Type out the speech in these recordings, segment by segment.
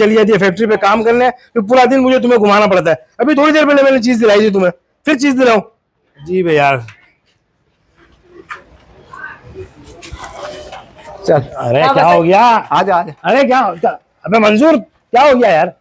चली जाती है फैक्ट्री पे काम करने, फिर पूरा दिन मुझे तुम्हें घुमाना पड़ता है। अभी थोड़ी देर पहले मैंने चीज दिलाई थी तुम्हें, फिर चीज दिलाऊं? जी भाई यार चल। अरे क्या हो गया? आजा आजा। अरे क्या? अबे मंजूर क्या हो गया यार?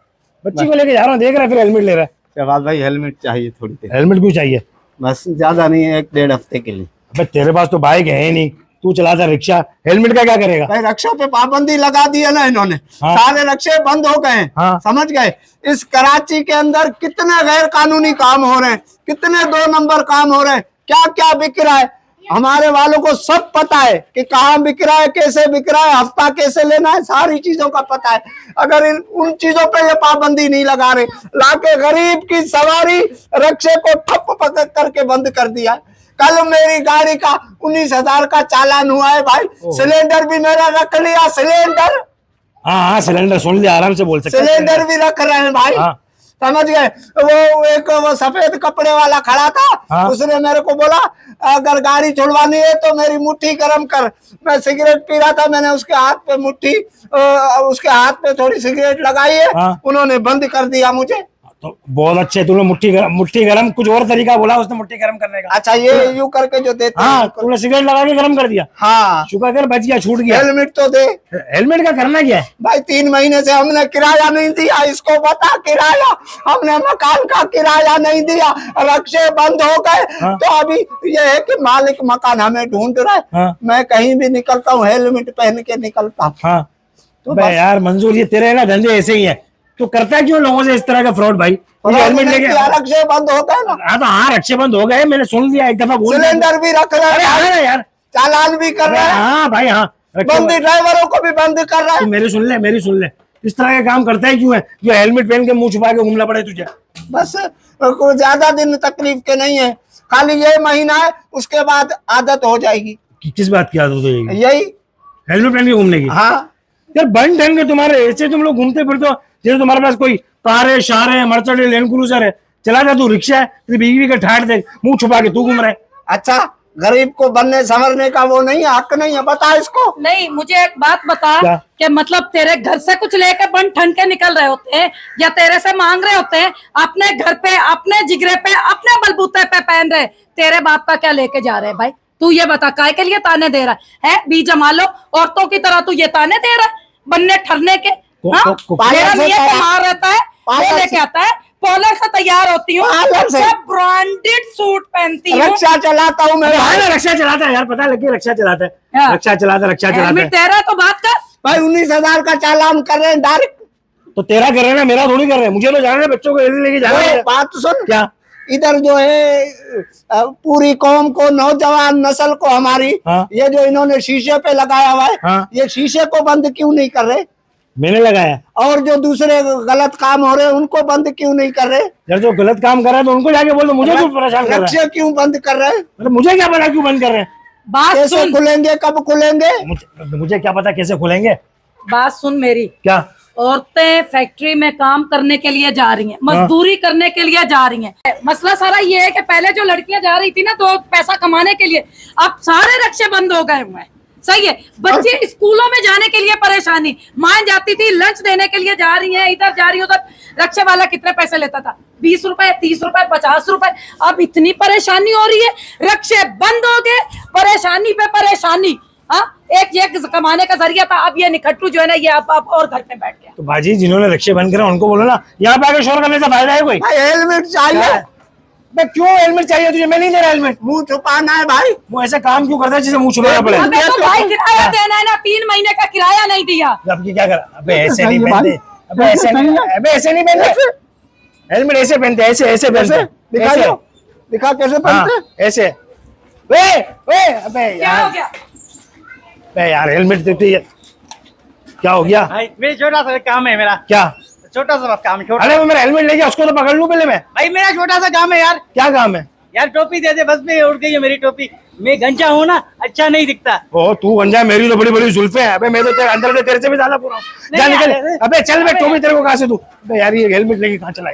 बच्ची को लेके जा रहा हूँ, देख रहा है फिर हेलमेट ले रहा है। शहबाज भाई हेलमेट चाहिए थोड़ी देर। हेलमेट क्यों चाहिए? बस ज्यादा नहीं है, 1-1.5 हफ्ते के लिए। अबे तेरे पास तो बाइक है ही नहीं, तू चलाता रिक्शा, हेलमेट का क्या करेगा? भाई रक्षा पे पाबंदी लगा दी है ना इन्होंने। हाँ। सारे रक्षे बंद हो गए हैं। हाँ। समझ गए? इस कराची के अंदर कितने गैर कानूनी काम हो रहे हैं, कितने 2 नंबर काम हो रहे हैं, क्या क्या बिक रहा है, हमारे वालों को सब पता है कि कहाँ बिक रहा है, कैसे बिक रहा है, हफ्ता कैसे लेना है, सारी चीजों का पता है। अगर उन चीजों पे ये पाबंदी नहीं लगा रहे, लाके गरीब की सवारी रक्षे को ठप पकड़ करके बंद कर दिया। कल मेरी गाड़ी का 19,000 का चालान हुआ है भाई। सिलेंडर भी मेरा रख लिया, सिलेंडर। हाँ हाँ सिलेंडर सुन लिया, आराम से बोल सकते। सिलेंडर भी रख रहे हैं भाई। हाँ। समझ गए? वो सफेद कपड़े वाला खड़ा था। हाँ। उसने मेरे को बोला अगर गाड़ी छुड़वानी है तो मेरी मुट्ठी गर्म कर। मैं सिगरेट पी रहा था, मैंने उसके हाथ पे उसके हाथ पे थोड़ी सिगरेट लगाई है। हाँ। उन्होंने बंद कर दिया मुझे। तो बहुत अच्छे, तूने मुट्ठी गरम कुछ और तरीका बोला उसने मुट्ठी गरम करने का। अच्छा ये यूं करके जो देते हाँ हैं। तूने सिगरेट लगा के गरम कर दिया। हाँ शुक्र कर बच गया, छूट गया। हेलमेट तो दे। हेलमेट का करना क्या है भाई? 3 महीने से हमने किराया नहीं दिया, इसको बता किराया। हमने मकान का किराया नहीं दिया, रक्षे बंद हो गए। हाँ। तो अभी ये है कि मालिक मकान हमें ढूंढ रहा है। हाँ। मैं कहीं भी निकलता हूँ हेलमेट पहन के निकलता हूँ। हाँ तो बे यार मंजूर, ये तेरे ना धंधे ऐसे ही है। तू करता है क्यों लोगों से इस तरह का फ्रॉड भाई? हेलमेट लेके रक्षे बंद हो गए ना। हाँ तो हाँ रक्षे बंद हो गए, मैंने सुन लिया, एक दफा बोल दिया। सिलेंडर भी रख रहे अरे हाँ ना हैं, यार, चालान भी कर रहे हैं। हाँ भाई हाँ। बंदी ड्राइवरों को भी बंद कर रहा तू है। मेरी सुन ले, इस तरह के काम करता है क्यों है जो हेलमेट पहन के मुंह छुपा के घूमना पड़े तुझे? बस कोई ज्यादा दिन तकलीफ के नहीं है, खाली ये महीना है, उसके बाद आदत हो जाएगी। किस बात की आदत हो? यही हेलमेट पहन के घूमने की? हाँ। यार बन ठन के तुम्हारे ऐसे तुम लोग घूमते फिरते हो जैसे तुम्हारे पास कोई कार है, शार है, मर्सिडीज, लैंड क्रूजर है। चला जा तू रिक्शा है, तेरी बीवी का ठाट देख, मुंह छुपा के तू घूम रहा है। अच्छा गरीब को बनने संवरने का वो नहीं है, हक नहीं है, बता इसको। नहीं, मुझे एक बात बता कि मतलब तेरे घर से कुछ लेकर बन ठन के निकल रहे होते हैं या तेरे से मांग रहे होते हैं? अपने घर पे, अपने जिगरे पे, अपने बलबूते पे पहन रहे, तेरे बाप का क्या लेके जा रहे हैं भाई? तू ये बता, काय के लिए ताने दे रहा है? बी जमा लो औरतों की तरह तू ये ताने दे रहा है बनने ठरने के? मेरा मियां कमाल रहता है, वो लेके आता है, पॉलर से तैयार होती हूँ, सब ब्रांडेड सूट पहनती हूँ, रक्षा चलाता हूँ मैं। रक्षा चलाता है यार, पता लगे रक्षा चलाता है, रक्षा चलाता है। तेरा तो बात कर भाई 19,000 का चालान कर रहे हैं डायरेक्ट। तो तेरा कर रहे हैं ना, मेरा थोड़ी कर रहे हैं। मुझे तो जाना है, बच्चों को लेके जाना है। बात सुन क्या? इधर जो है पूरी कौम को, नौजवान नस्ल को हमारी, हाँ। ये जो इन्होंने शीशे पे लगाया हुआ है, हाँ। ये शीशे को बंद क्यों नहीं कर रहे? मैंने लगाया। और जो दूसरे गलत काम हो रहे हैं उनको बंद क्यों नहीं कर रहे? यार जो गलत काम कर रहा है तो उनको जाके बोल दो, मुझे क्यों परेशान कर रहा है? रक्षा क्यों बंद कर रहे हैं? मतलब मुझे क्या पता क्यों बंद कर रहे हैं? बात कैसे सुन, खुलेंगे, कब खुलेंगे? मुझे क्या पता कैसे खुलेंगे? बात सुन मेरी। क्या? औरतें फैक्ट्री में काम करने के लिए जा रही हैं, मजदूरी करने के लिए जा रही हैं। मसला सारा ये है कि पहले जो लड़कियां जा रही थी ना तो पैसा कमाने के लिए, अब सारे रक्षे बंद हो गए हुए हैं। सही है, बच्चे स्कूलों में जाने के लिए परेशानी, माँ जाती थी लंच देने के लिए जा रही है, इधर जा रही उधर। रक्षा वाला कितने पैसे लेता था? 20 रुपए, 30 रुपए, 50 रुपए। अब इतनी परेशानी हो रही है, रक्षे बंद हो गए, परेशानी पे परेशानी। हाँ, एक कमाने का जरिया था, अब ये निखट्टू जो है ना, ये आप और घर पे बैठ गया। तो बाजी जिन्होंने रक्षे बंद करे उनको बोलो ना, यहाँ पे आके शोर करने से फायदा है कोई? भाई हेलमेट चाहिए। मैं क्यों हेलमेट चाहिए तुझे? मैं नहीं दे रहा हेलमेट। मुंह छुपाना है भाई। वो ऐसे काम क्यों करता है जिसे मुंह छुपाना पड़े? अबे तो भाई किराया देना है ना, 3 महीने का किराया नहीं दिया। अब क्या करा? अबे ऐसे नहीं पहनते, अबे ऐसे नहीं पहनते हेलमेट, ऐसे पहनते, ऐसे पहनते। दिखा कैसे पहनते? ऐसे। अबे क्या हो गया? यार हेलमेट देती है, क्या हो गया? भाई मेरा छोटा सा काम है, मेरा क्या छोटा सा बस काम है, छोटा। अरे वो मेरा हेलमेट लेके उसको तो पकड़ लूं पहले मैं। भाई मेरा छोटा सा काम है यार। क्या काम है? यार टोपी दे दे, बस में उड़ गई है मेरी टोपी। मैं गंजा हूँ ना, अच्छा नहीं दिखता। ओ तू गंजा, मेरी तो बड़ी बड़ी जुल्फे हैं। अबे मैं तो तेरे अंदर तेरे से भी ज्यादा पूरा हूं। जा निकल। अबे चल बे, टोपी तेरे को कहां से दूं? अबे यार ये हेलमेट लेके कहां चला?